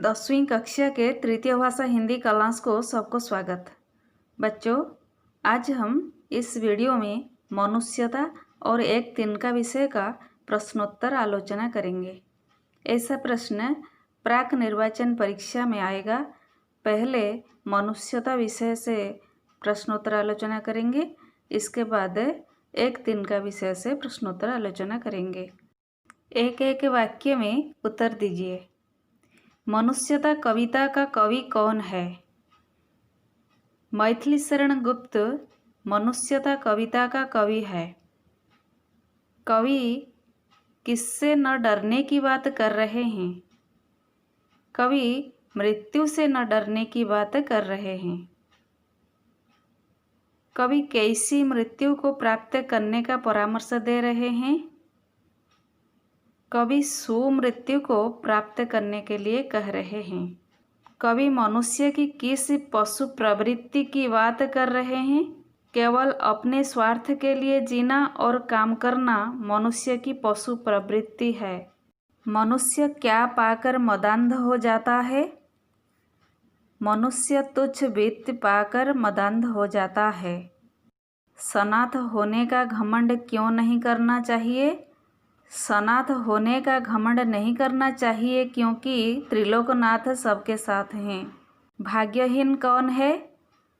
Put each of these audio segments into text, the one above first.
10वीं कक्षा के तृतीय भाषा हिंदी क्लास को सबको स्वागत। बच्चों, आज हम इस वीडियो में मनुष्यता और एक तिनका विषय का प्रश्नोत्तर आलोचना करेंगे। ऐसा प्रश्न प्राक निर्वाचन परीक्षा में आएगा। पहले मनुष्यता विषय से प्रश्नोत्तर आलोचना करेंगे, इसके बाद एक तिनका विषय से प्रश्नोत्तर आलोचना करेंगे। एक एक वाक्य में उत्तर दीजिए। मनुष्यता कविता का कवि कौन है? मैथिली शरण गुप्त मनुष्यता कविता का कवि है। कवि किससे न डरने की बात कर रहे हैं? कवि मृत्यु से न डरने की बात कर रहे हैं। कवि कैसी मृत्यु को प्राप्त करने का परामर्श दे रहे हैं? कवि सुमृत्यु को प्राप्त करने के लिए कह रहे हैं। कवि मनुष्य की किस पशु प्रवृत्ति की बात कर रहे हैं? केवल अपने स्वार्थ के लिए जीना और काम करना मनुष्य की पशु प्रवृत्ति है। मनुष्य क्या पाकर मदान्ध हो जाता है? मनुष्य तुच्छ वित्त पाकर मदान्ध हो जाता है। सनाथ होने का घमंड क्यों नहीं करना चाहिए? सनाथ होने का घमंड नहीं करना चाहिए क्योंकि त्रिलोकनाथ सबके साथ हैं। भाग्यहीन कौन है?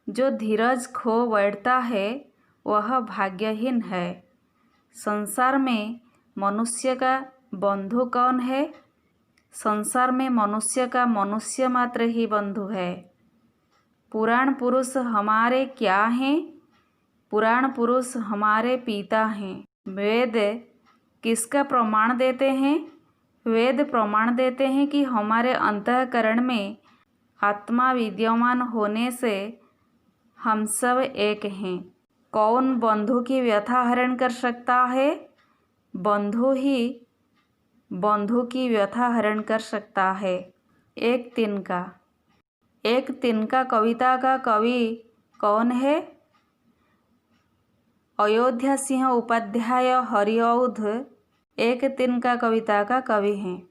जो धीरज खो बैठता है वह भाग्यहीन है। संसार में मनुष्य का बंधु कौन है? संसार में मनुष्य का मनुष्य मात्र ही बंधु है। पुराण पुरुष हमारे क्या हैं? पुराण पुरुष हमारे पिता हैं। वेद किसका प्रमाण देते हैं? वेद प्रमाण देते हैं कि हमारे अंतःकरण में आत्मा विद्यमान होने से हम सब एक हैं। कौन बंधु की व्यथा हरण कर सकता है? बंधु ही बंधु की व्यथा हरण कर सकता है। एक तिनका। एक तिनका कविता का कवि कौन है? अयोध्या सिंह उपाध्याय हरिऔध एक तिनका कविता का कवि हैं।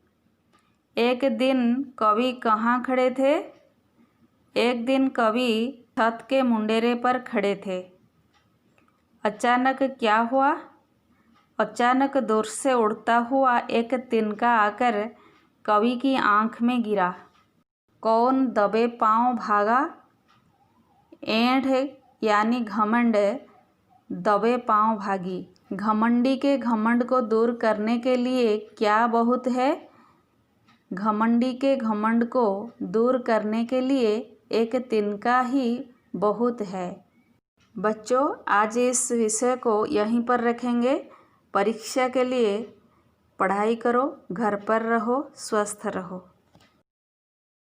एक दिन कवि कहाँ खड़े थे? एक दिन कवि छत के मुंडेरे पर खड़े थे। अचानक क्या हुआ? अचानक दूर से उड़ता हुआ एक तिनका आकर कवि की आँख में गिरा। कौन दबे पांव भागा? ऐंठ यानी घमंड दबे पांव भागी। घमंडी के घमंड को दूर करने के लिए क्या बहुत है? घमंडी के घमंड को दूर करने के लिए एक तिनका ही बहुत है। बच्चों, आज इस विषय को यहीं पर रखेंगे। परीक्षा के लिए पढ़ाई करो, घर पर रहो, स्वस्थ रहो।